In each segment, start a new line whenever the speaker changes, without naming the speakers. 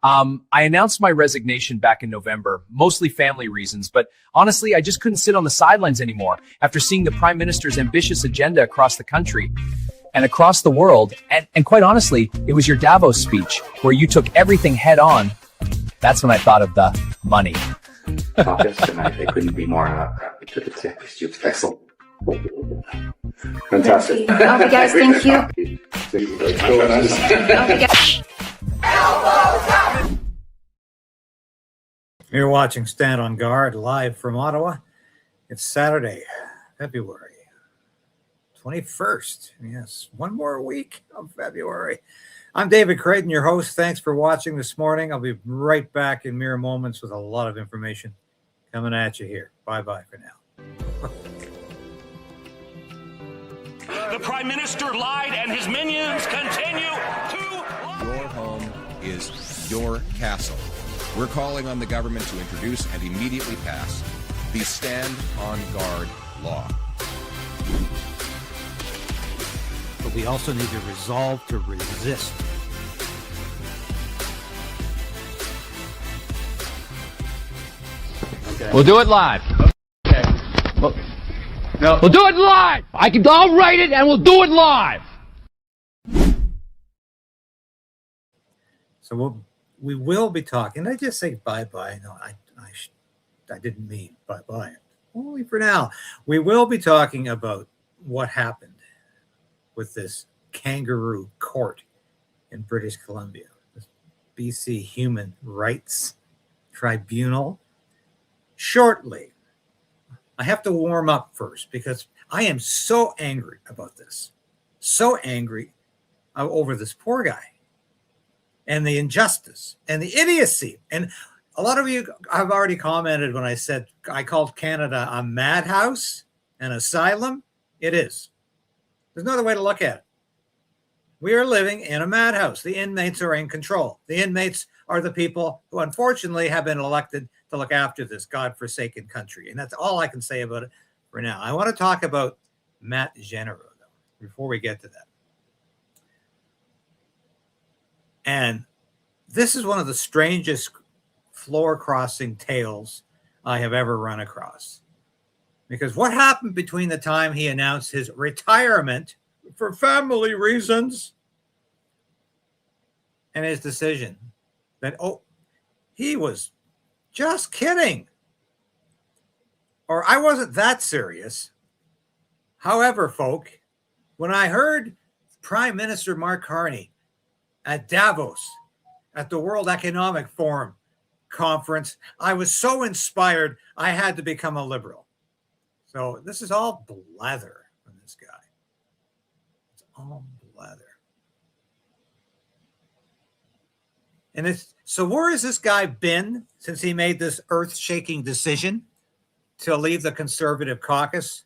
I announced my resignation back in November, mostly family reasons, but honestly, I just couldn't sit on the sidelines anymore after seeing the Prime Minister's ambitious agenda across the country and across the world. And quite honestly, it was your Davos speech where you took everything head on. That's when I thought of the money.
Tonight, I couldn't be more happy to the vessel. Fantastic.
Okay, guys, thank you.
You're watching Stand on Guard live from Ottawa. It's Saturday, February 21st. Yes, one more week of February. I'm David Krayden, your host. Thanks for watching this morning. I'll be right back in mere moments with a lot of information coming at you here. Bye-bye for now.
The Prime Minister lied and his minions continue to lie.
Your home is your castle. We're calling on the government to introduce and immediately pass the Stand on Guard law.
But we also need to resolve to resist.
Okay. We'll do it live. Okay. No. We'll do it live. I'll write it and we'll do it live.
So we will be talking. Did I just say bye-bye? No, I didn't mean bye-bye. Only for now. We will be talking about what happened with this kangaroo court in British Columbia, this BC Human Rights Tribunal. Shortly, I have to warm up first because I am so angry about this. So angry over this poor guy and the injustice and the idiocy. And a lot of you have already commented when I said I called Canada a madhouse, an asylum. It is. There's no other way to look at it. We are living in a madhouse. The inmates are in control. The inmates are the people who unfortunately have been elected to look after this godforsaken country. And that's all I can say about it for now. I want to talk about Matt Jeneroux, though, before we get to that. And this is one of the strangest floor-crossing tales I have ever run across. Because what happened between the time he announced his retirement for family reasons and his decision that, he was just kidding, or I wasn't that serious. However, folk, when I heard Prime Minister Mark Carney at Davos at the World Economic Forum conference, I was so inspired I had to become a liberal. So this is all blather from this guy. It's all blather. And so where has this guy been since he made this earth-shaking decision to leave the Conservative caucus?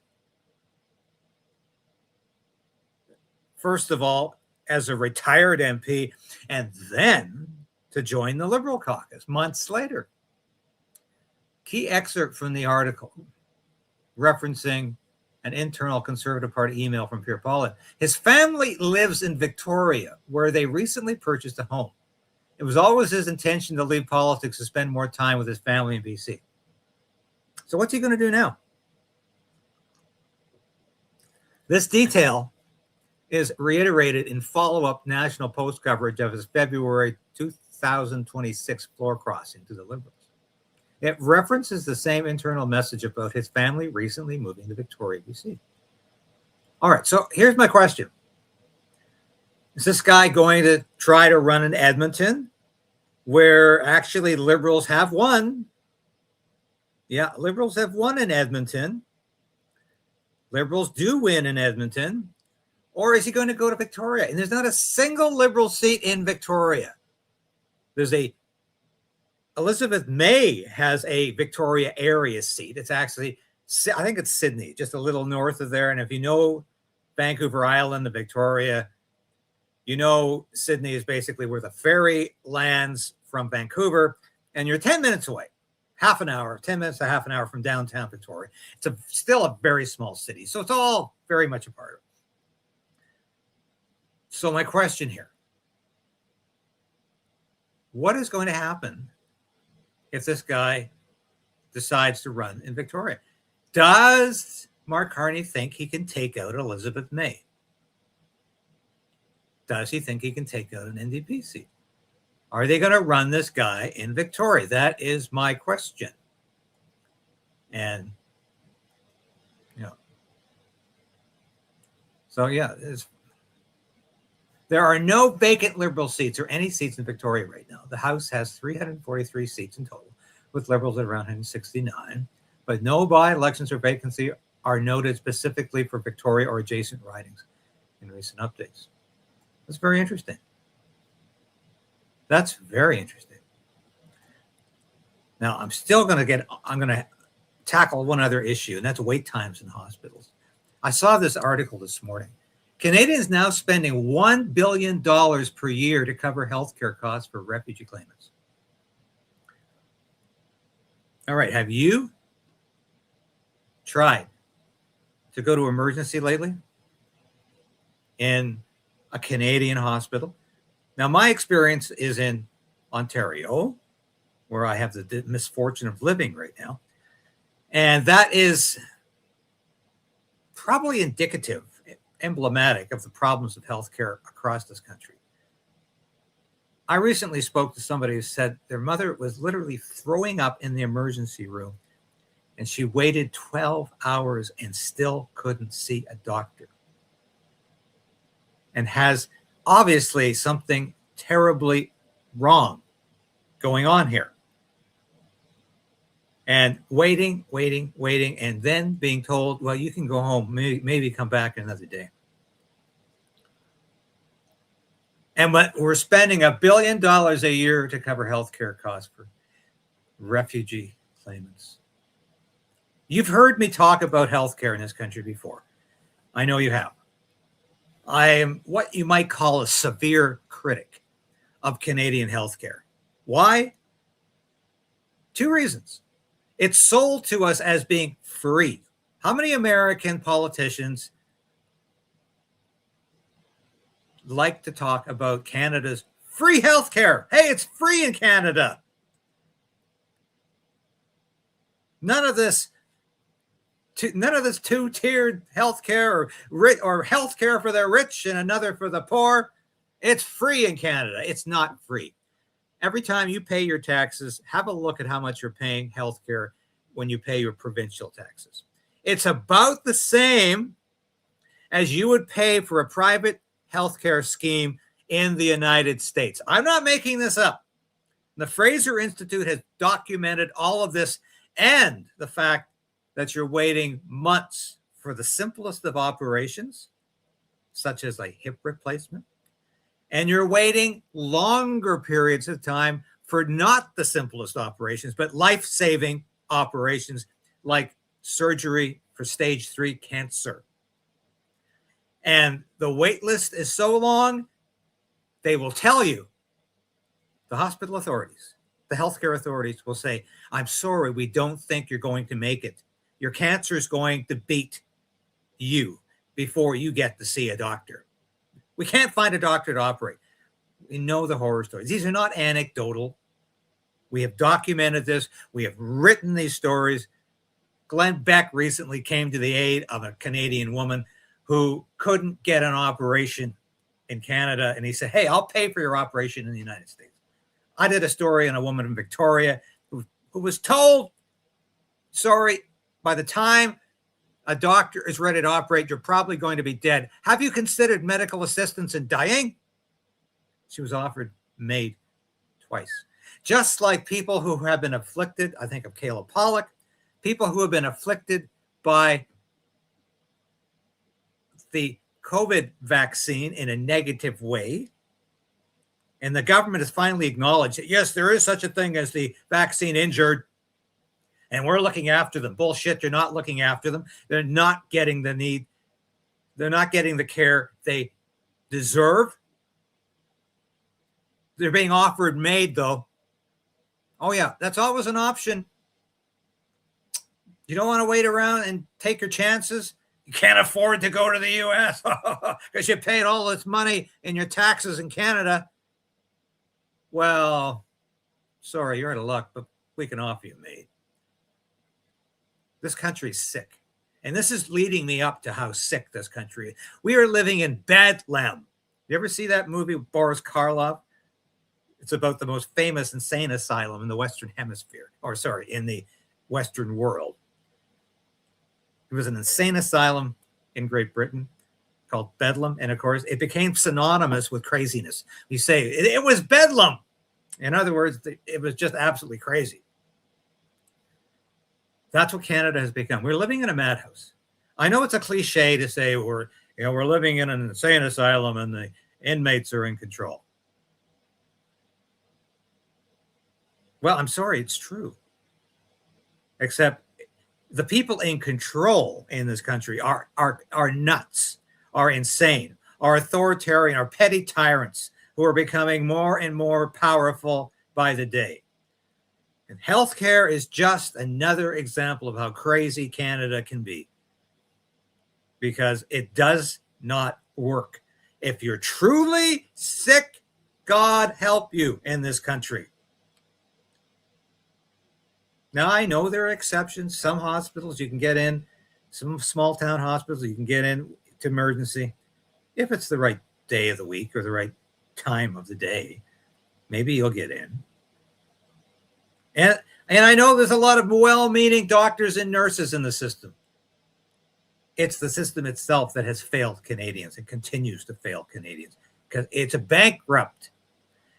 First of all, as a retired MP, and then to join the Liberal caucus months later. Key excerpt from the article referencing an internal Conservative Party email from Pierre Paulin. His family lives in Victoria, where they recently purchased a home. It was always his intention to leave politics to spend more time with his family in BC. So what's he going to do now? This detail is reiterated in follow-up National Post coverage of his February 2026 floor crossing to the Liberals. It references the same internal message about his family recently moving to Victoria, BC. All right, so here's my question. Is this guy going to try to run in Edmonton, where actually Liberals have won? Yeah, Liberals have won in Edmonton. Liberals do win in Edmonton. Or is he going to go to Victoria? And there's not a single Liberal seat in Victoria. There's Elizabeth May has a Victoria area seat. It's actually, I think it's Sydney, just a little north of there. And if you know Vancouver Island, the Victoria, you know Sydney is basically where the ferry lands from Vancouver, and you're 10 minutes away, 10 minutes to half an hour from downtown Victoria. It's still a very small city, so it's all very much a part of it. So my question here, what is going to happen if this guy decides to run in Victoria? Does Mark Carney think he can take out Elizabeth May? Does he think he can take out an NDP seat? Are they going to run this guy in Victoria? That is my question. And, you know, so yeah, there are no vacant Liberal seats or any seats in Victoria right now. The House has 343 seats in total, with Liberals at around 169, but no by-elections or vacancy are noted specifically for Victoria or adjacent ridings in recent updates. That's very interesting. That's very interesting. Now, I'm going to tackle one other issue, and that's wait times in hospitals. I saw this article this morning. Canadians now spending $1 billion per year to cover healthcare costs for refugee claimants. All right, have you tried to go to emergency lately in a Canadian hospital? Now, my experience is in Ontario, where I have the misfortune of living right now. And that is probably indicative, emblematic of the problems of healthcare across this country. I recently spoke to somebody who said their mother was literally throwing up in the emergency room, and she waited 12 hours and still couldn't see a doctor, and has obviously something terribly wrong going on here. And waiting, and then being told, well, you can go home, maybe come back another day. And we're spending $1 billion a year to cover healthcare costs for refugee claimants. You've heard me talk about healthcare in this country before. I know you have. I am what you might call a severe critic of Canadian healthcare. Why? Two reasons. It's sold to us as being free. How many American politicians like to talk about Canada's free healthcare? Hey, it's free in Canada. None of this two-tiered healthcare or healthcare for the rich and another for the poor. It's free in Canada. It's not free. Every time you pay your taxes, have a look at how much you're paying healthcare when you pay your provincial taxes. It's about the same as you would pay for a private healthcare scheme in the United States. I'm not making this up. The Fraser Institute has documented all of this and the fact that you're waiting months for the simplest of operations, such as a hip replacement, and you're waiting longer periods of time for not the simplest operations, but life-saving operations like surgery for stage 3 cancer. And the wait list is so long, they will tell you, the hospital authorities, the healthcare authorities will say, I'm sorry, we don't think you're going to make it. Your cancer is going to beat you before you get to see a doctor. We can't find a doctor to operate. We know the horror stories. These are not anecdotal. We have documented this. We have written these stories. Glenn Beck recently came to the aid of a Canadian woman who couldn't get an operation in Canada. And he said, hey, I'll pay for your operation in the United States. I did a story on a woman in Victoria who was told, sorry, by the time a doctor is ready to operate, you're probably going to be dead. Have you considered medical assistance in dying? She was offered MAID twice. Just like people who have been afflicted, I think of Kayla Pollock, people who have been afflicted by the COVID vaccine in a negative way. And the government has finally acknowledged that, yes, there is such a thing as the vaccine injured, and we're looking after them. Bullshit, you're not looking after them. They're not getting the need. They're not getting the care they deserve. They're being offered MAID, though. Oh, yeah, that's always an option. You don't want to wait around and take your chances. You can't afford to go to the U.S. because you paid all this money in your taxes in Canada. Well, sorry, you're out of luck, but we can offer you, mate. This country's sick. And this is leading me up to how sick this country is. We are living in Bedlam. You ever see that movie with Boris Karloff? It's about the most famous insane asylum in the Western Hemisphere, or sorry, in the Western world. It was an insane asylum in Great Britain called Bedlam. And of course, it became synonymous with craziness. You say, it was Bedlam. In other words, it was just absolutely crazy. That's what Canada has become. We're living in a madhouse. I know it's a cliche to say we're living in an insane asylum and the inmates are in control. Well, I'm sorry, it's true. Except the people in control in this country are nuts, are insane, are authoritarian, are petty tyrants who are becoming more and more powerful by the day. And healthcare is just another example of how crazy Canada can be, because it does not work. If you're truly sick, God help you in this country. Now, I know there are exceptions. Some hospitals you can get in, some small town hospitals you can get in to emergency. If it's the right day of the week or the right time of the day, maybe you'll get in. And I know there's a lot of well-meaning doctors and nurses in the system. It's the system itself that has failed Canadians and continues to fail Canadians because it's a bankrupt.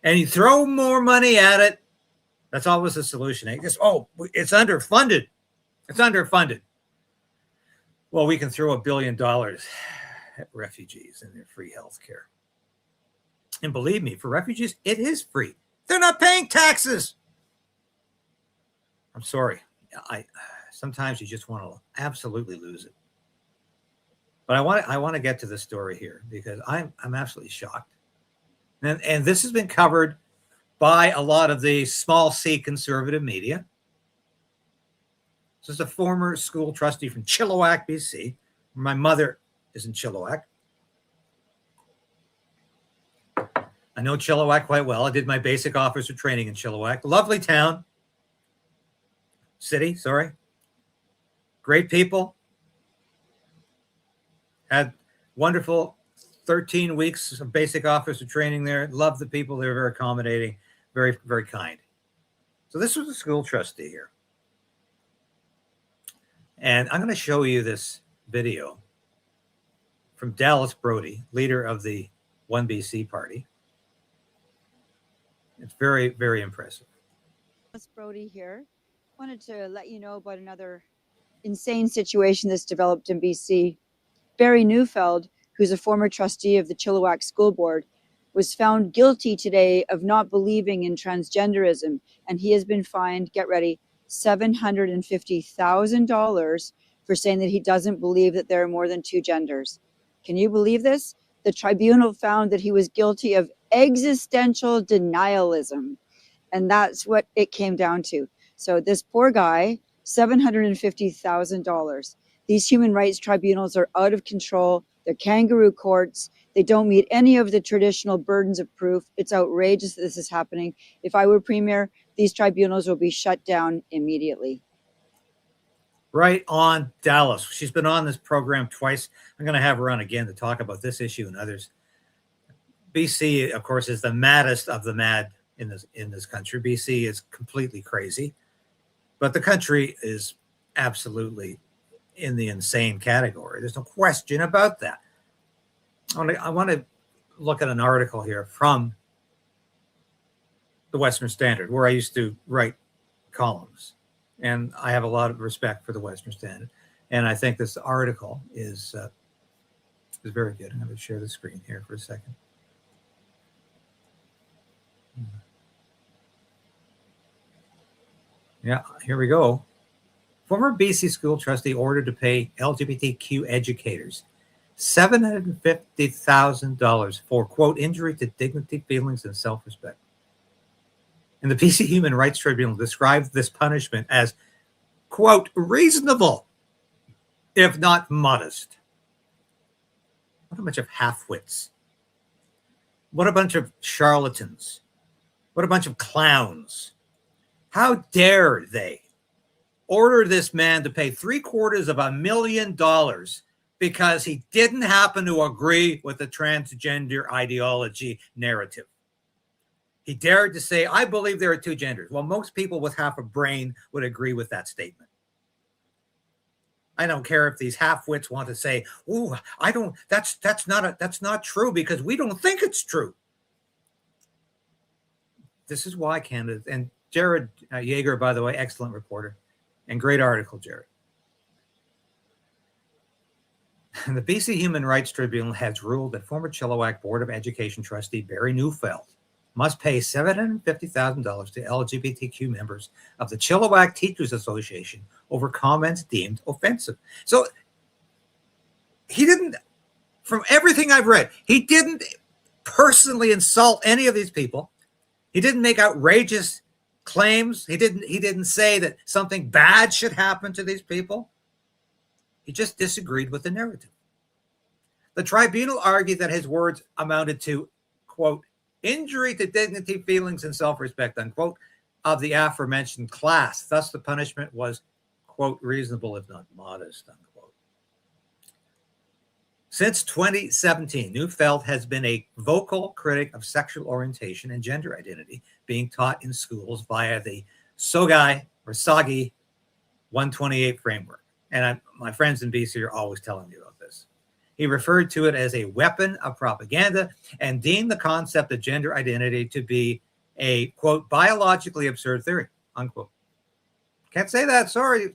And you throw more money at it, that's always the solution. It's underfunded. It's underfunded. Well, we can throw $1 billion at refugees and their free health care. And believe me, for refugees, it is free. They're not paying taxes. I'm sorry. Sometimes you just want to absolutely lose it. But I want to get to the story here because I'm absolutely shocked. And this has been covered by a lot of the small C conservative media. This is a former school trustee from Chilliwack, BC. My mother is in Chilliwack. I know Chilliwack quite well. I did my basic officer training in Chilliwack. Lovely town. City, sorry. Great people. Had wonderful 13 weeks of basic officer training there. Loved the people. They were very accommodating, very, very kind. So this was a school trustee here. And I'm going to show you this video from Dallas Brody, leader of the 1BC party. It's very, very impressive.
Dallas Brody here. Wanted to let you know about another insane situation that's developed in BC. Barry Neufeld, who's a former trustee of the Chilliwack School Board, was found guilty today of not believing in transgenderism, and he has been fined, get ready, $750,000 for saying that he doesn't believe that there are more than two genders. Can you believe this? The tribunal found that he was guilty of existential denialism, and that's what it came down to. So this poor guy, $750,000. These human rights tribunals are out of control. They're kangaroo courts. They don't meet any of the traditional burdens of proof. It's outrageous that this is happening. If I were premier, these tribunals will be shut down immediately.
Right on, Dallas. She's been on this program twice. I'm going to have her on again to talk about this issue and others. BC, of course, is the maddest of the mad in this country. BC is completely crazy. But the country is absolutely in the insane category. There's no question about that. I want to look at an article here from the Western Standard, where I used to write columns. And I have a lot of respect for the Western Standard. And I think this article is very good. I'm going to share the screen here for a second. Yeah, here we go. Former BC school trustee ordered to pay LGBTQ educators $750,000 for, quote, injury to dignity, feelings, and self-respect. And the BC Human Rights Tribunal described this punishment as, quote, reasonable, if not modest. What a bunch of half-wits. What a bunch of charlatans. What a bunch of clowns. How dare they order this man to pay $750,000 because he didn't happen to agree with the transgender ideology narrative. He dared to say, I believe there are two genders. Well, most people with half a brain would agree with that statement. I don't care if these half-wits want to say, "Oh, I don't. That's not true because we don't think it's true." This is why Canada and Jared Yeager, by the way, excellent reporter and great article, Jared. The BC Human Rights Tribunal has ruled that former Chilliwack Board of Education trustee Barry Neufeld must pay $750,000 to LGBTQ members of the Chilliwack Teachers Association over comments deemed offensive. So he didn't, from everything I've read, he didn't personally insult any of these people. He didn't make outrageous claims. He didn't say that something bad should happen to these people. He just disagreed with the narrative. The tribunal argued that his words amounted to, quote, injury to dignity, feelings, and self-respect, unquote, of the aforementioned class. Thus, the punishment was, quote, reasonable if not modest, unquote. Since 2017, Neufeld has been a vocal critic of sexual orientation and gender identity being taught in schools via the SOGI 128 framework. And my friends in BC are always telling me about this. He referred to it as a weapon of propaganda and deemed the concept of gender identity to be a, quote, biologically absurd theory, unquote. Can't say that. Sorry,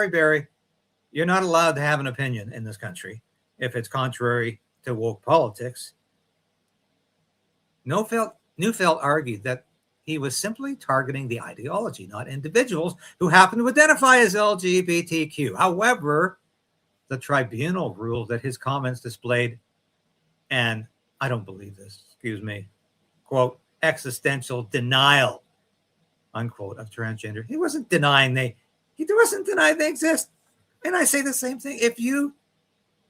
Barry. You're not allowed to have an opinion in this country if it's contrary to woke politics. Neufeld argued that he was simply targeting the ideology, not individuals who happen to identify as LGBTQ. However, the tribunal ruled that his comments displayed, and I don't believe this, excuse me, quote, existential denial, unquote, of transgender. He wasn't denying they exist. And I say the same thing. If you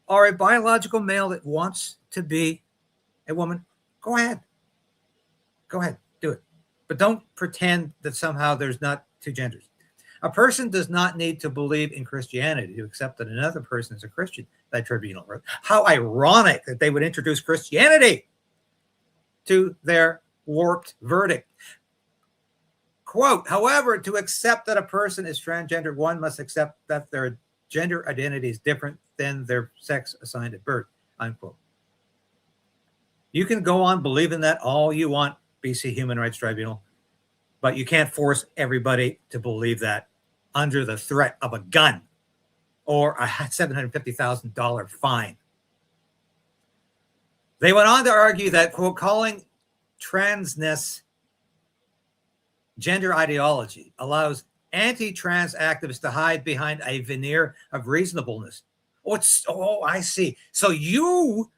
are a biological male that wants to be a woman, go ahead. Go ahead, do it. But don't pretend that somehow there's not two genders. A person does not need to believe in Christianity to accept that another person is a Christian, that tribunal wrote. How ironic that they would introduce Christianity to their warped verdict. Quote, however, to accept that a person is transgender, one must accept that their gender identity is different than their sex assigned at birth, unquote. You can go on believing that all you want, BC Human Rights Tribunal, but you can't force everybody to believe that under the threat of a gun or a $750,000 fine. They went on to argue that, quote, calling transness gender ideology allows anti-trans activists to hide behind a veneer of reasonableness. I see. So you,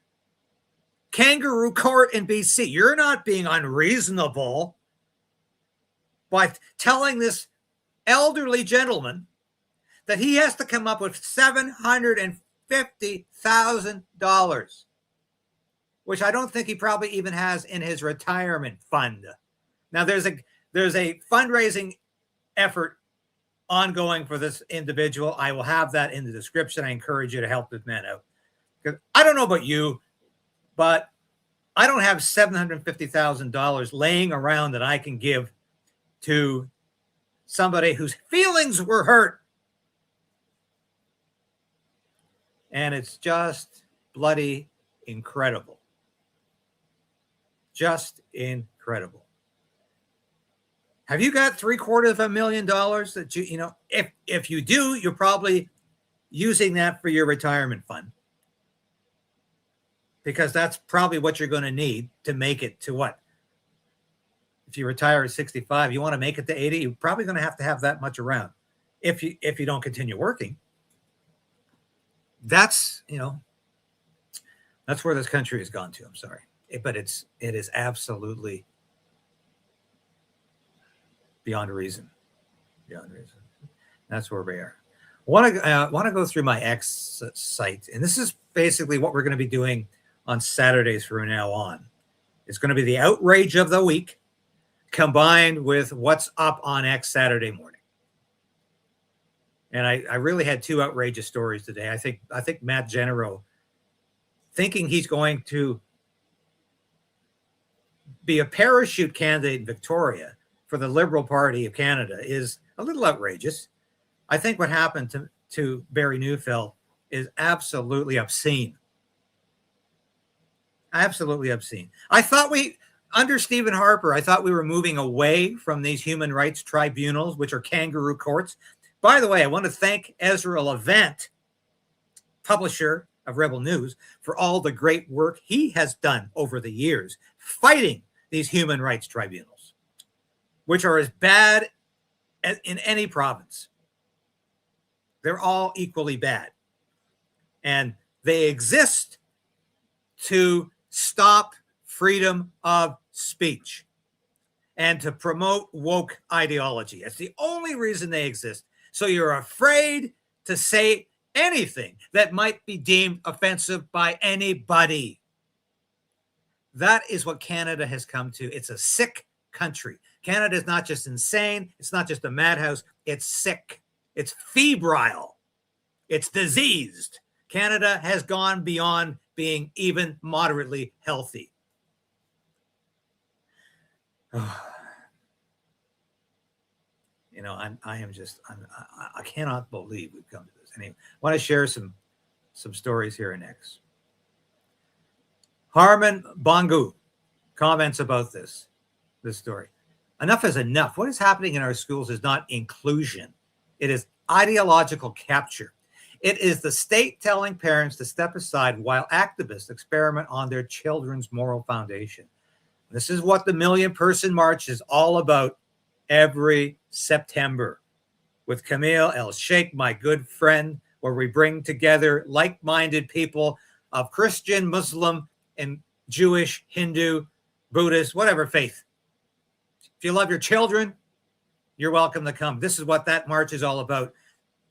kangaroo court in BC, you're not being unreasonable by telling this elderly gentleman that he has to come up with $750,000, which I don't think he probably even has in his retirement fund. Now, there's a fundraising effort ongoing for this individual. I will have that in the description. I encourage you to help this man out. Because I don't know about you, but I don't have $750,000 laying around that I can give to somebody whose feelings were hurt. And it's just bloody incredible. Just incredible. Have you got $750,000 that you know, if you do, you're probably using that for your retirement fund. Because that's probably what you're going to need to make it to what? If you retire at 65, you want to make it to 80, you're probably going to have that much around if you don't continue working. That's, that's where this country has gone to. I'm sorry. But it is absolutely beyond reason. Beyond reason. That's where we are. I want to go through my X site. And this is basically what we're going to be doing on Saturdays from now on. It's going to be the outrage of the week. combined with what's up on X Saturday morning. And I really had two outrageous stories today. I think Matt Jeneroux, thinking he's going to be a parachute candidate in Victoria for the Liberal Party of Canada, is a little outrageous. I think what happened to Barry Neufeld is absolutely obscene. Absolutely obscene. I thought under Stephen Harper, I thought we were moving away from these human rights tribunals, which are kangaroo courts. By the way, I want to thank Ezra Levant, publisher of Rebel News, for all the great work he has done over the years fighting these human rights tribunals, which are as bad as in any province. They're all equally bad. And they exist to stop freedom of speech and to promote woke ideology. That's the only reason they exist. So you're afraid to say anything that might be deemed offensive by anybody. That is what Canada has come to. It's a sick country. Canada is not just insane. It's not just a madhouse. It's sick. It's febrile. It's diseased. Canada has gone beyond being even moderately healthy. You know, I cannot believe we've come to this. Anyway, I want to share some stories here next. Harman Bongu comments about this story. Enough is enough. What is happening in our schools is not inclusion. It is ideological capture. It is the state telling parents to step aside while activists experiment on their children's moral foundation. This is what the Million-Person March is all about every September with Camille El-Sheikh, my good friend, where we bring together like-minded people of Christian, Muslim, and Jewish, Hindu, Buddhist, whatever faith. If you love your children, you're welcome to come. This is what that march is all about,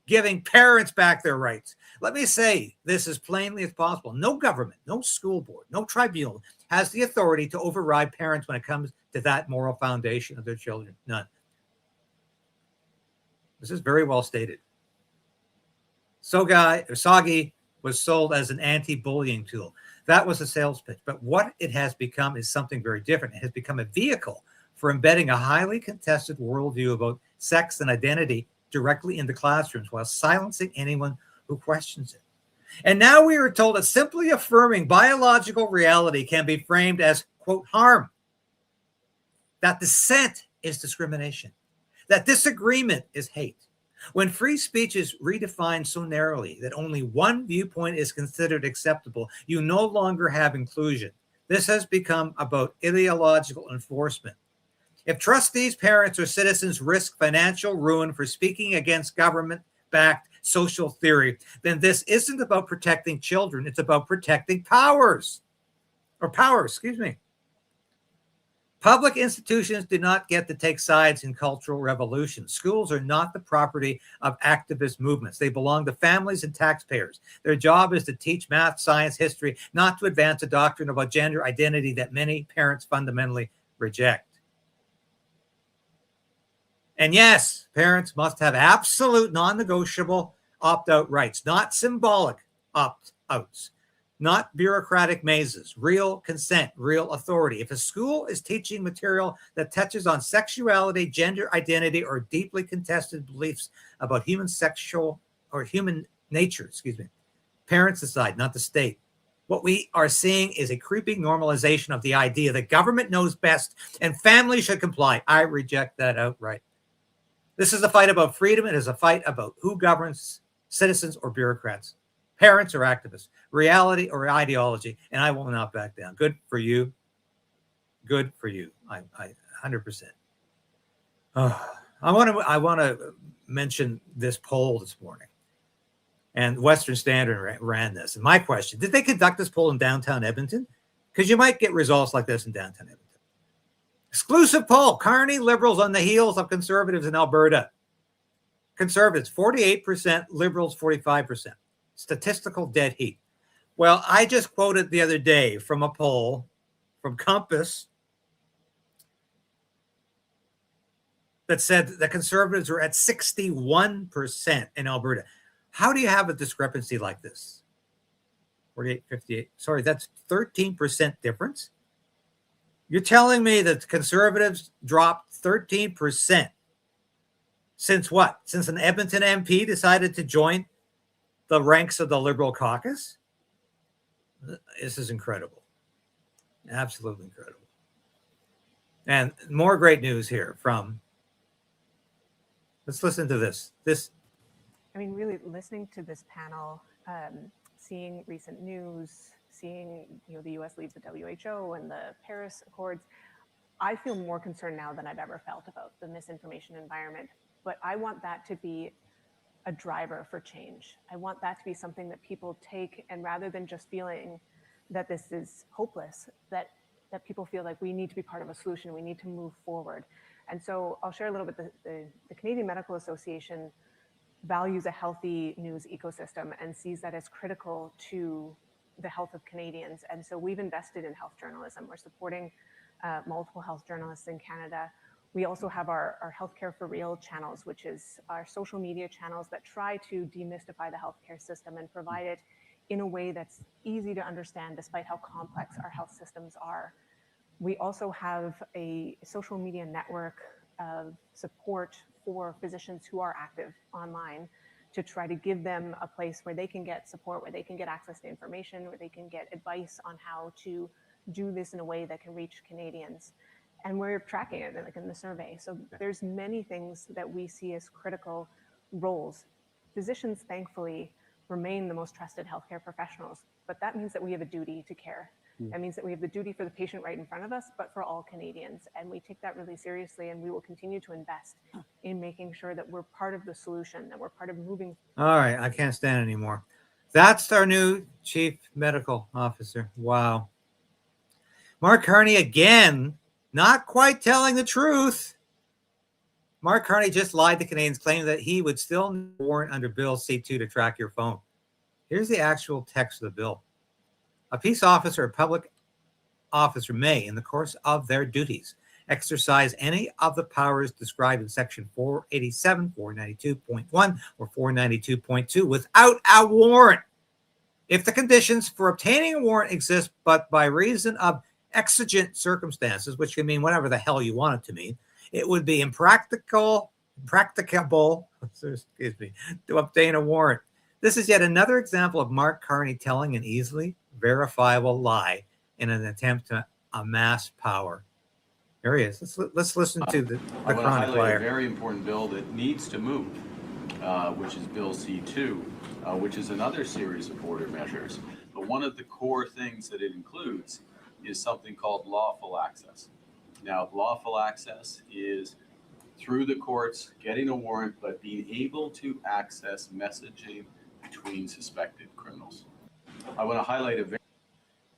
giving parents back their rights. Let me say this as plainly as possible. No government, no school board, no tribunal has the authority to override parents when it comes to that moral foundation of their children. None. This is very well stated. Soggy was sold as an anti-bullying tool. That was a sales pitch. But what it has become is something very different. It has become a vehicle for embedding a highly contested worldview about sex and identity directly into classrooms while silencing anyone who questions it. And now we are told that simply affirming biological reality can be framed as, quote, harm. That dissent is discrimination. That disagreement is hate. When free speech is redefined so narrowly that only one viewpoint is considered acceptable, you no longer have inclusion. This has become about ideological enforcement. If trustees, parents, or citizens risk financial ruin for speaking against government-backed social theory, then this isn't about protecting children. It's about protecting power. Public institutions do not get to take sides in cultural revolutions. Schools are not the property of activist movements. They belong to families and taxpayers. Their job is to teach math, science, history, not to advance a doctrine about gender identity that many parents fundamentally reject. And yes, parents must have absolute non-negotiable opt-out rights, not symbolic opt-outs, not bureaucratic mazes, real consent, real authority. If a school is teaching material that touches on sexuality, gender identity, or deeply contested beliefs about human nature, parents decide, not the state. What we are seeing is a creeping normalization of the idea that government knows best and families should comply. I reject that outright. This is a fight about freedom. It is a fight about who governs, citizens or bureaucrats, parents or activists, reality or ideology, and I will not back down. Good for you. Good for you. I 100%. I want to mention this poll this morning, and Western Standard ran this. And my question: did they conduct this poll in downtown Edmonton? Because you might get results like this in downtown Edmonton. Exclusive poll: Carney Liberals on the heels of Conservatives in Alberta. Conservatives 48%, Liberals 45%. Statistical dead heat. Well, I just quoted the other day from a poll from Compass that said the Conservatives were at 61% in Alberta. How do you have a discrepancy like this? 48, 58. Sorry, that's 13% difference. You're telling me that the Conservatives dropped 13% since what? Since an Edmonton MP decided to join the ranks of the Liberal caucus? This is incredible. Absolutely incredible. And more great news here from, let's listen to this.
I mean, really listening to this panel, seeing recent news, seeing the U.S. leave the WHO and the Paris Accords, I feel more concerned now than I've ever felt about the misinformation environment. But I want that to be a driver for change. I want that to be something that people take, and rather than just feeling that this is hopeless, that people feel like we need to be part of a solution, we need to move forward. And so I'll share a little bit. The Canadian Medical Association values a healthy news ecosystem and sees that as critical to the health of Canadians. And so we've invested in health journalism. We're supporting multiple health journalists in Canada. We also have our Healthcare for Real channels, which is our social media channels that try to demystify the healthcare system and provide it in a way that's easy to understand despite how complex our health systems are. We also have a social media network of support for physicians who are active online to try to give them a place where they can get support, where they can get access to information, where they can get advice on how to do this in a way that can reach Canadians. And we're tracking it like in the survey. So there's many things that we see as critical roles. Physicians, thankfully, remain the most trusted healthcare professionals, but that means that we have a duty to care. That means that we have the duty for the patient right in front of us, but for all Canadians. And we take that really seriously, and we will continue to invest in making sure that we're part of the solution, that we're part of moving.
All right, I can't stand anymore. That's our new chief medical officer. Wow. Mark Carney again, not quite telling the truth. Mark Carney just lied to Canadians, claiming that he would still need a warrant under Bill C2 to track your phone. Here's the actual text of the bill. A peace officer or public officer may, in the course of their duties, exercise any of the powers described in section 487, 492.1, or 492.2 without a warrant, if the conditions for obtaining a warrant exist, but by reason of exigent circumstances, which can mean whatever the hell you want it to mean, it would be practicable to obtain a warrant. This is yet another example of Mark Carney telling an easily verifiable lie in an attempt to amass power. There he is. Let's listen to the
I want to
chronic
highlight
liar.
a very important bill that needs to move, which is Bill C2, which is another series of border measures. But one of the core things that it includes is something called lawful access. Now, lawful access is through the courts getting a warrant, but being able to access messaging between suspected criminals. I want to highlight a very...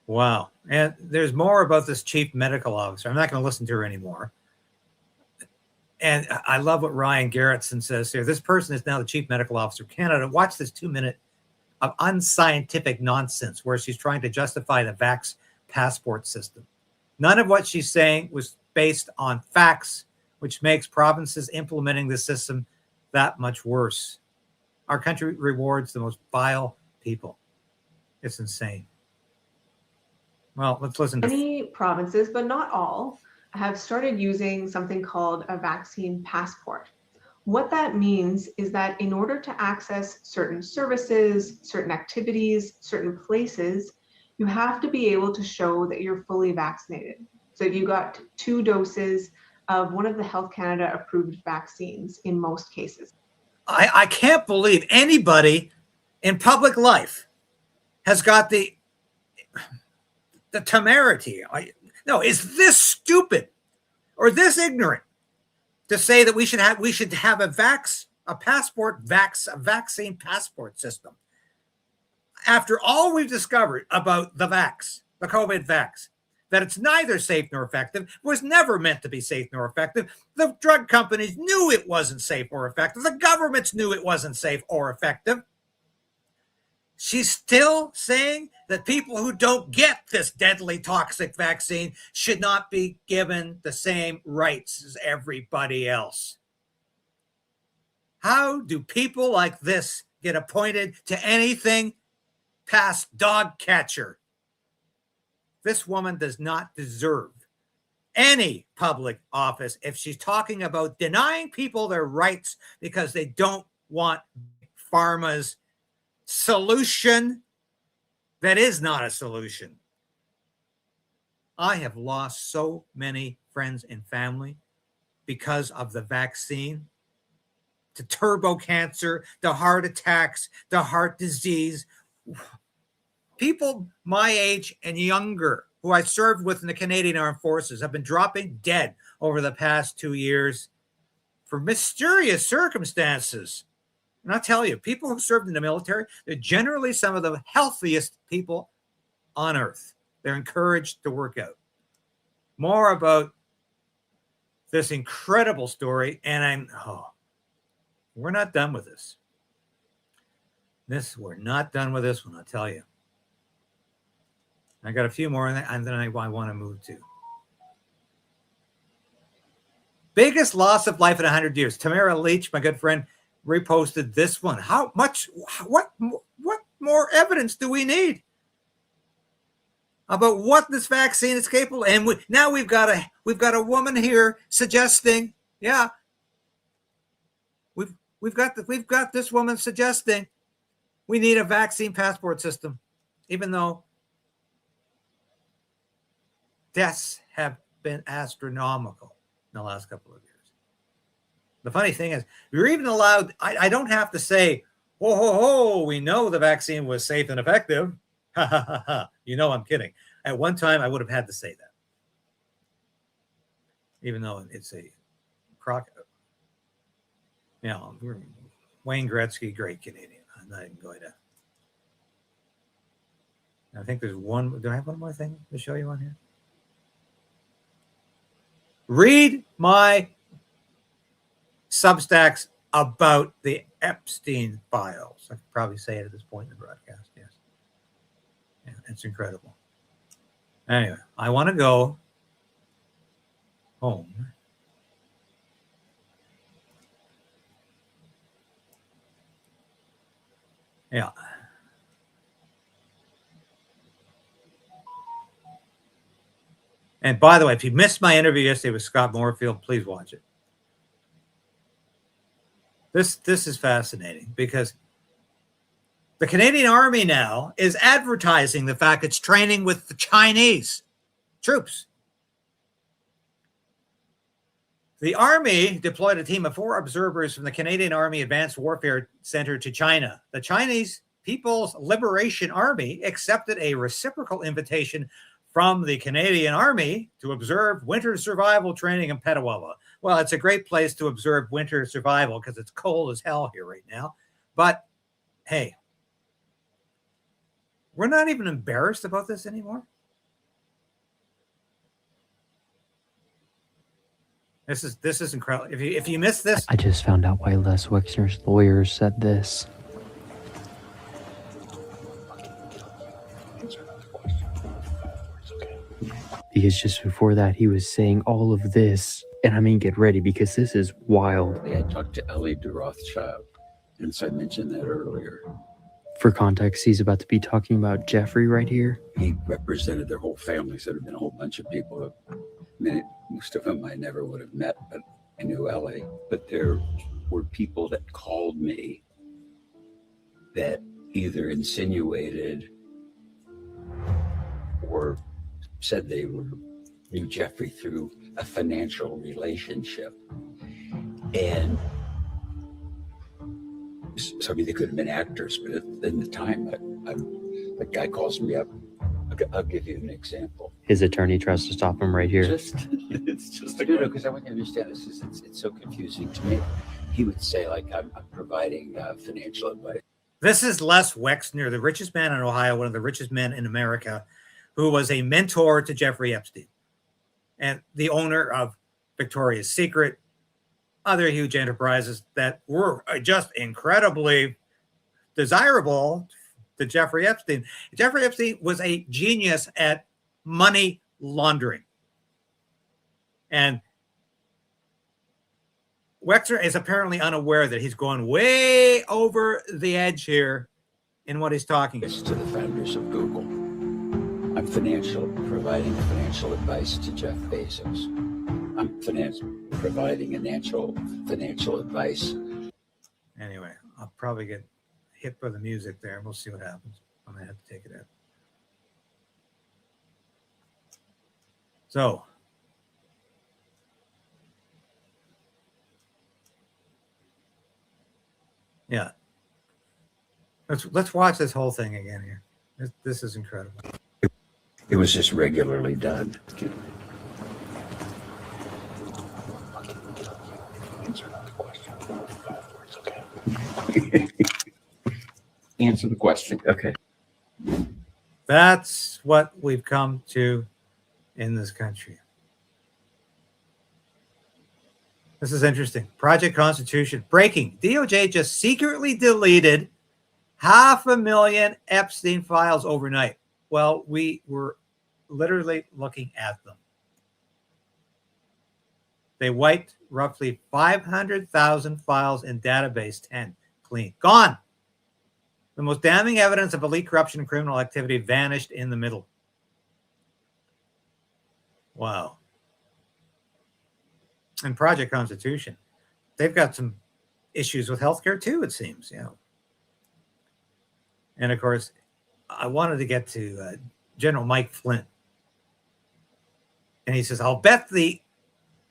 Wow. And there's more about this chief medical officer. I'm not going to listen to her anymore. And I love what Ryan Garrettson says here. This person is now the chief medical officer of Canada. Watch this 2 minute of unscientific nonsense where she's trying to justify the vax passport system. None of what she's saying was based on facts, which makes provinces implementing the system that much worse. Our country rewards the most vile people. It's insane. Well, let's listen to
many provinces, but not all, have started using something called a vaccine passport. What that means is that in order to access certain services, certain activities, certain places, you have to be able to show that you're fully vaccinated. So you got 2 doses of one of the Health Canada approved vaccines in most cases.
I can't believe anybody in public life has got the temerity. No, is this stupid or this ignorant to say that we should have a vaccine passport system? After all we've discovered about the COVID vax, that it's neither safe nor effective, was never meant to be safe nor effective. The drug companies knew it wasn't safe or effective. The governments knew it wasn't safe or effective. She's still saying that people who don't get this deadly toxic vaccine should not be given the same rights as everybody else. How do people like this get appointed to anything past dog catcher? This woman does not deserve any public office if she's talking about denying people their rights because they don't want pharma's solution that is not a solution. I have lost so many friends and family because of the vaccine, to turbo cancer, the heart attacks, the heart disease. People my age and younger who I served with in the Canadian Armed Forces have been dropping dead over the past 2 years for mysterious circumstances. And I'll tell you, people who served in the military, they're generally some of the healthiest people on earth. They're encouraged to work out. More about this incredible story, and we're not done with this. We're not done with this one, I'll tell you. I got a few more, and then I want to move to. Biggest loss of life in 100 years. Tamara Leach, my good friend, reposted this one. What more evidence do we need about what this vaccine is capable? And now we've got a woman here suggesting, we've got this woman suggesting we need a vaccine passport system, even though deaths have been astronomical in the last couple of years. The funny thing is, you're even allowed, I don't have to say, we know the vaccine was safe and effective. You know I'm kidding. At one time, I would have had to say that. Even though it's a crock. Wayne Gretzky, great Canadian. I'm not even going to. I think there's one. Do I have one more thing to show you on here? Read my Substacks about the Epstein files. I could probably say it at this point in the broadcast. Yes. Yeah, it's incredible. Anyway, I want to go home. Yeah. And by the way, if you missed my interview yesterday with Scott Moorfield, please watch it. This is fascinating because the Canadian Army now is advertising the fact it's training with the Chinese troops. The Army deployed a team of 4 observers from the Canadian Army Advanced Warfare Center to China. The Chinese People's Liberation Army accepted a reciprocal invitation from the Canadian Army to observe winter survival training in Petawawa. Well, it's a great place to observe winter survival because it's cold as hell here right now. But hey, we're not even embarrassed about this anymore. This is incredible. If you missed this,
I just found out why Les Wexner's lawyers said this. Because just before that, he was saying all of this. And I mean, get ready, because this is wild.
I talked to Ellie de Rothschild, and so I mentioned that earlier.
For context, he's about to be talking about Jeffrey right here.
He represented their whole families. There have been a whole bunch of people. Most of them I never would have met, but I knew Ellie. But there were people that called me that either insinuated or said they knew Jeffrey through a financial relationship. And so, I mean, they could have been actors, but in the time, a guy calls me up. I'll give you an example.
His attorney tries to stop him right here.
It's just because I want you to understand this. It's so confusing to me. He would say, like, I'm providing financial advice.
This is Les Wexner, the richest man in Ohio, one of the richest men in America, who was a mentor to Jeffrey Epstein and the owner of Victoria's Secret, other huge enterprises that were just incredibly desirable to Jeffrey Epstein. Jeffrey Epstein was a genius at money laundering. And Wexner is apparently unaware that he's going way over the edge here in what he's talking about.
To the founders of Google. I'm providing financial advice to Jeff Bezos. I'm providing financial advice.
Anyway, I'll probably get hit by the music there. We'll see what happens. I'm going to have to take it out. So, yeah. Let's watch this whole thing again here. This is incredible.
It was just regularly done. Answer the question. Okay.
That's what we've come to in this country. This is interesting. Project Constitution. Breaking. DOJ just secretly deleted 500,000 Epstein files overnight. Well, we were literally looking at them. They wiped roughly 500,000 files in database 10 clean. Gone. The most damning evidence of elite corruption and criminal activity vanished in the middle. Wow. And Project Constitution, they've got some issues with healthcare too, it seems. Yeah. And of course, I wanted to get to General Mike Flynn. And he says, I'll bet the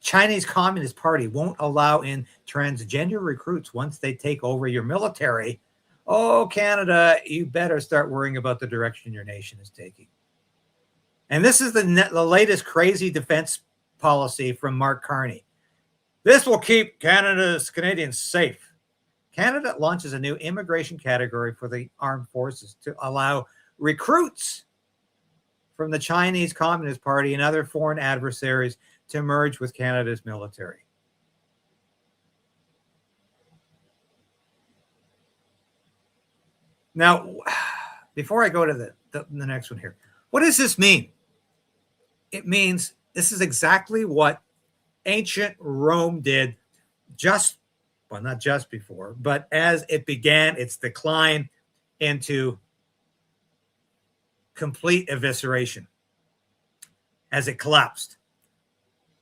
Chinese Communist Party won't allow in transgender recruits once they take over your military. Oh, Canada, you better start worrying about the direction your nation is taking. And this is the latest crazy defense policy from Mark Carney. This will keep Canadians safe. Canada launches a new immigration category for the armed forces to allow recruits from the Chinese Communist Party and other foreign adversaries to merge with Canada's military. Now, before I go to the next one here, what does this mean? It means this is exactly what ancient Rome did not just before, but as it began its decline into complete evisceration, as it collapsed.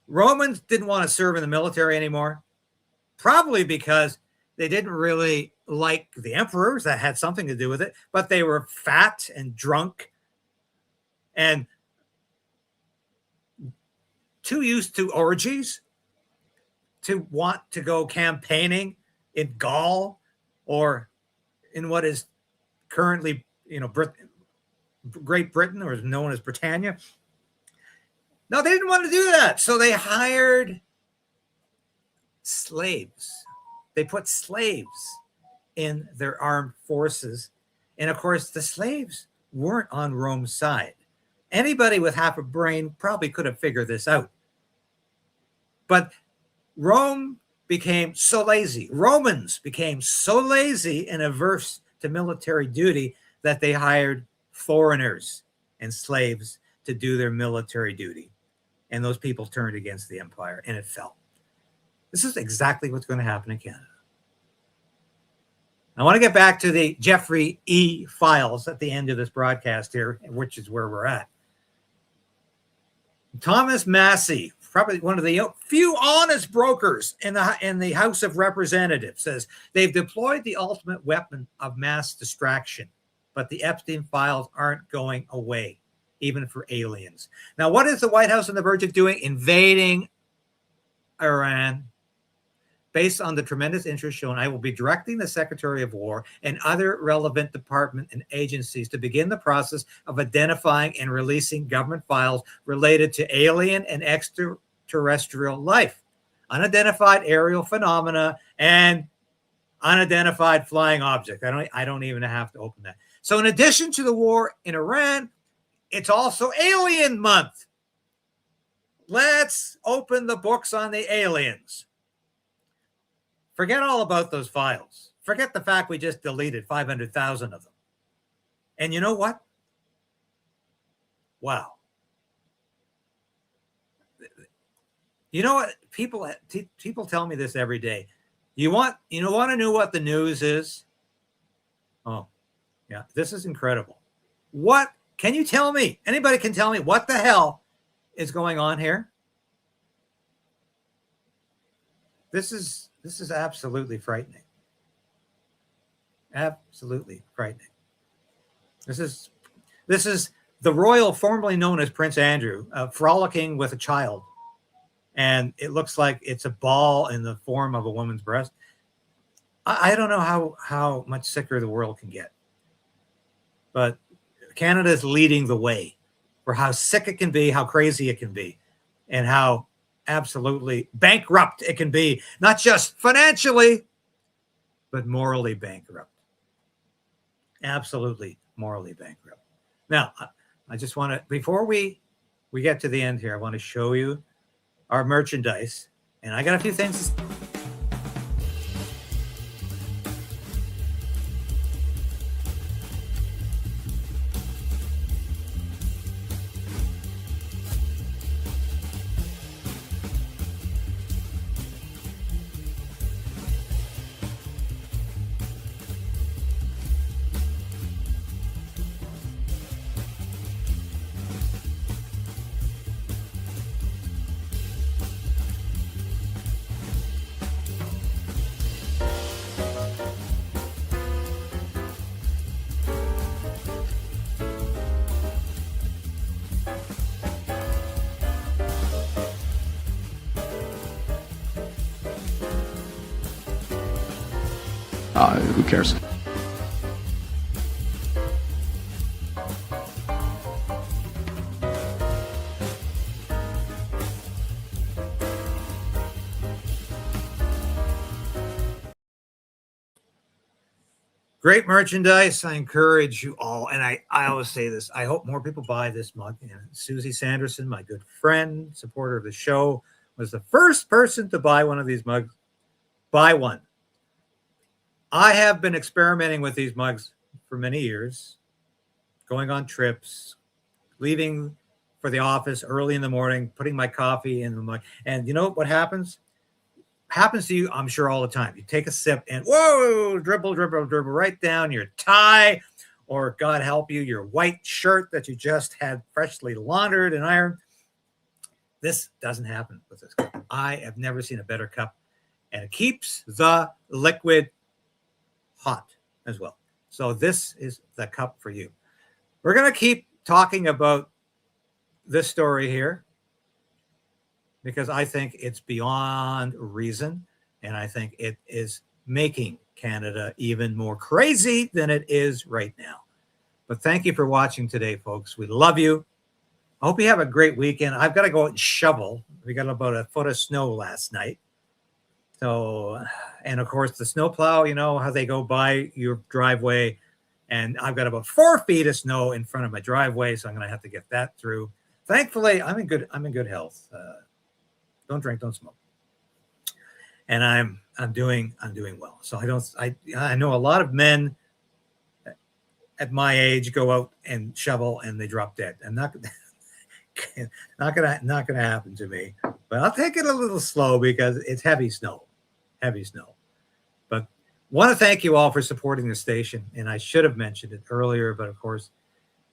Romans didn't want to serve in the military anymore, probably because they didn't really like the emperors. That had something to do with it, but they were fat and drunk and too used to orgies to want to go campaigning in Gaul or in what is currently, Great Britain, or is known as Britannia. No, they didn't want to do that. So they hired slaves. They put slaves in their armed forces. And of course, the slaves weren't on Rome's side. Anybody with half a brain probably could have figured this out. But Rome became so lazy. Romans became so lazy and averse to military duty that they hired foreigners and slaves to do their military duty. And those people turned against the empire and it fell. This is exactly what's going to happen in Canada. I want to get back to the Jeffrey E. files at the end of this broadcast here, which is where we're at. Thomas Massey, probably one of the few honest brokers in the House of Representatives, says they've deployed the ultimate weapon of mass distraction, but the Epstein files aren't going away, even for aliens. Now, what is the White House on the verge of doing? Invading Iran. Based on the tremendous interest shown, I will be directing the Secretary of War and other relevant departments and agencies to begin the process of identifying and releasing government files related to alien and extraterrestrial life, unidentified aerial phenomena, and unidentified flying objects. I don't even have to open that. So in addition to the war in Iran, it's also Alien Month. Let's open the books on the aliens. Forget all about those files. Forget the fact we just deleted 500,000 of them. And you know what? Wow. You know what? People tell me this every day. You want to know what the news is? Oh, yeah, this is incredible. What can you tell me? Anybody can tell me what the hell is going on here? This is absolutely frightening. Absolutely frightening. This is the royal, formerly known as Prince Andrew, frolicking with a child. And it looks like it's a ball in the form of a woman's breast. I don't know how much sicker the world can get. But Canada is leading the way for how sick it can be, how crazy it can be, and how absolutely bankrupt it can be, not just financially, but morally bankrupt. Absolutely morally bankrupt. Now, I just want to, before we get to the end here, I want to show you our merchandise. And I got a few things.
Who cares?
Great merchandise. I encourage you all. And I always say this. I hope more people buy this mug. And Susie Sanderson, my good friend, supporter of the show, was the first person to buy one of these mugs. Buy one. I have been experimenting with these mugs for many years, going on trips, leaving for the office early in the morning, putting my coffee in the mug. And you know what happens? Happens to you, I'm sure, all the time. You take a sip and whoa, dribble right down your tie, or God help you, your white shirt that you just had freshly laundered and ironed. This doesn't happen with this cup. I have never seen a better cup, and it keeps the liquid hot as well. So this is the cup for you. We're going to keep talking about this story here because I think it's beyond reason, and I think it is making Canada even more crazy than it is right now. But thank you for watching today, folks. We love you. I hope you have a great weekend. I've got to go out and shovel. We got about a foot of snow last night. So, and of course, the snowplow, you know how they go by your driveway. And I've got about 4 feet of snow in front of my driveway, so I'm going to have to get that through. Thankfully, I'm in good health. Don't drink, don't smoke. And I'm doing well. So I know a lot of men at my age go out and shovel and they drop dead. And not gonna happen to me. But I'll take it a little slow because it's heavy snow. But want to thank you all for supporting the station. And I should have mentioned it earlier, but of course,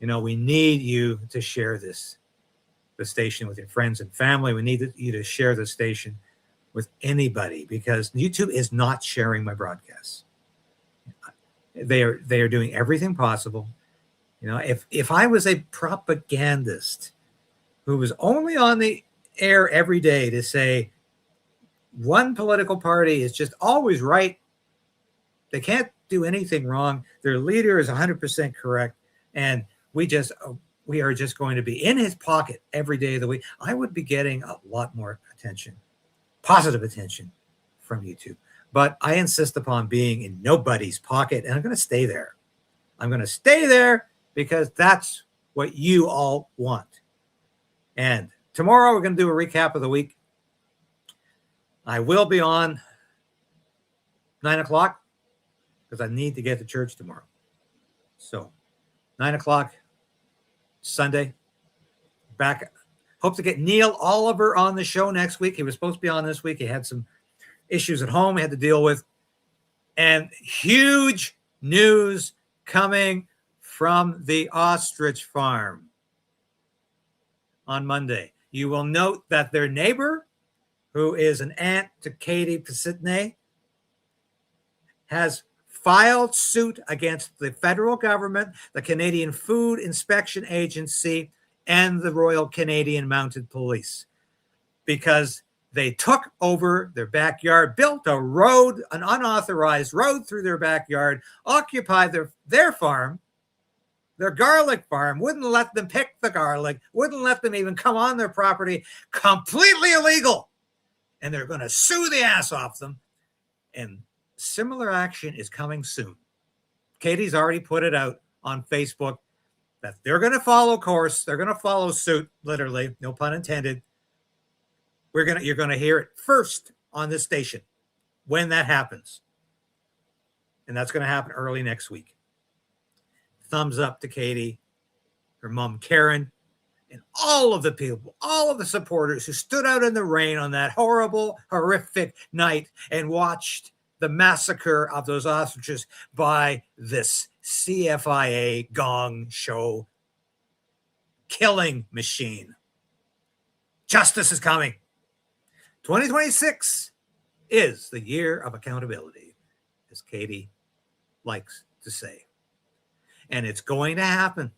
you know, we need you to share the station with your friends and family. We need you to share the station with anybody because YouTube is not sharing my broadcasts. They are doing everything possible. You know, if I was a propagandist who was only on the air every day to say one political party is just always right, they can't do anything wrong, their leader is 100% correct, and we are just going to be in his pocket every day of the week, I would be getting a lot more attention, positive attention from YouTube. But I insist upon being in nobody's pocket, and I'm going to stay there. I'm going to stay there because that's what you all want. And tomorrow we're going to do a recap of the week. I will be on 9 o'clock because I need to get to church tomorrow. So 9 o'clock Sunday. Back. Hope to get Neil Oliver on the show next week. He was supposed to be on this week. He had some issues at home he had to deal with. And huge news coming from the ostrich farm on Monday. You will note that their neighbor, who is an aunt to Katie Pisitney, has filed suit against the federal government, the Canadian Food Inspection Agency, and the Royal Canadian Mounted Police because they took over their backyard, built a road, an unauthorized road through their backyard, occupied their farm, their garlic farm, wouldn't let them pick the garlic, wouldn't let them even come on their property, completely illegal. And they're going to sue the ass off them. And similar action is coming soon. Katie's already put it out on Facebook that they're going to follow course. They're going to follow suit, literally, no pun intended. You're going to hear it first on this station when that happens. And that's going to happen early next week. Thumbs up to Katie, her mom, Karen, and all of the people, all of the supporters who stood out in the rain on that horrible, horrific night and watched the massacre of those ostriches by this CFIA gong show killing machine. Justice is coming. 2026 is the year of accountability, as Katie likes to say. And it's going to happen.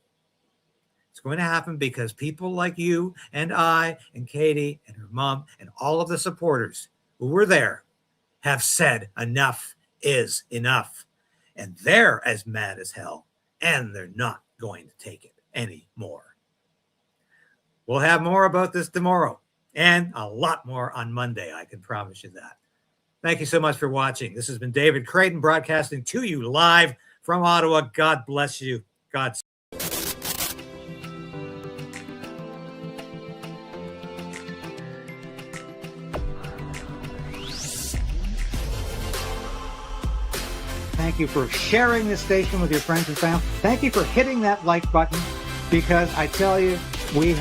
It's going to happen because people like you and I and Katie and her mom and all of the supporters who were there have said enough is enough. And they're as mad as hell. And they're not going to take it anymore. We'll have more about this tomorrow. And a lot more on Monday, I can promise you that. Thank you so much for watching. This has been David Crayden broadcasting to you live from Ottawa. God bless you. God. Thank you for sharing this station with your friends and family. Thank you for hitting that like button, because I tell you, we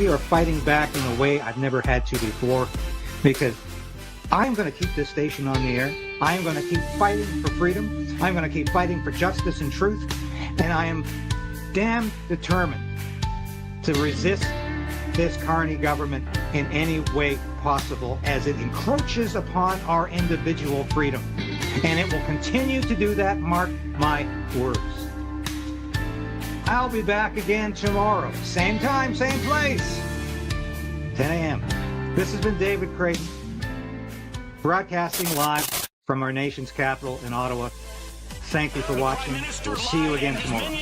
are fighting back in a way I've never had to before, because I'm going to keep this station on the air. I'm going to keep fighting for freedom. I'm going to keep fighting for justice and truth. And I am damn determined to resist this Carney government in any way possible as it encroaches upon our individual freedom. And it will continue to do that, mark my words. I'll be back again tomorrow. Same time, same place. 10 a.m. This has been David Crayden, broadcasting live from our nation's capital in Ottawa. Thank you for watching. We'll see you again tomorrow.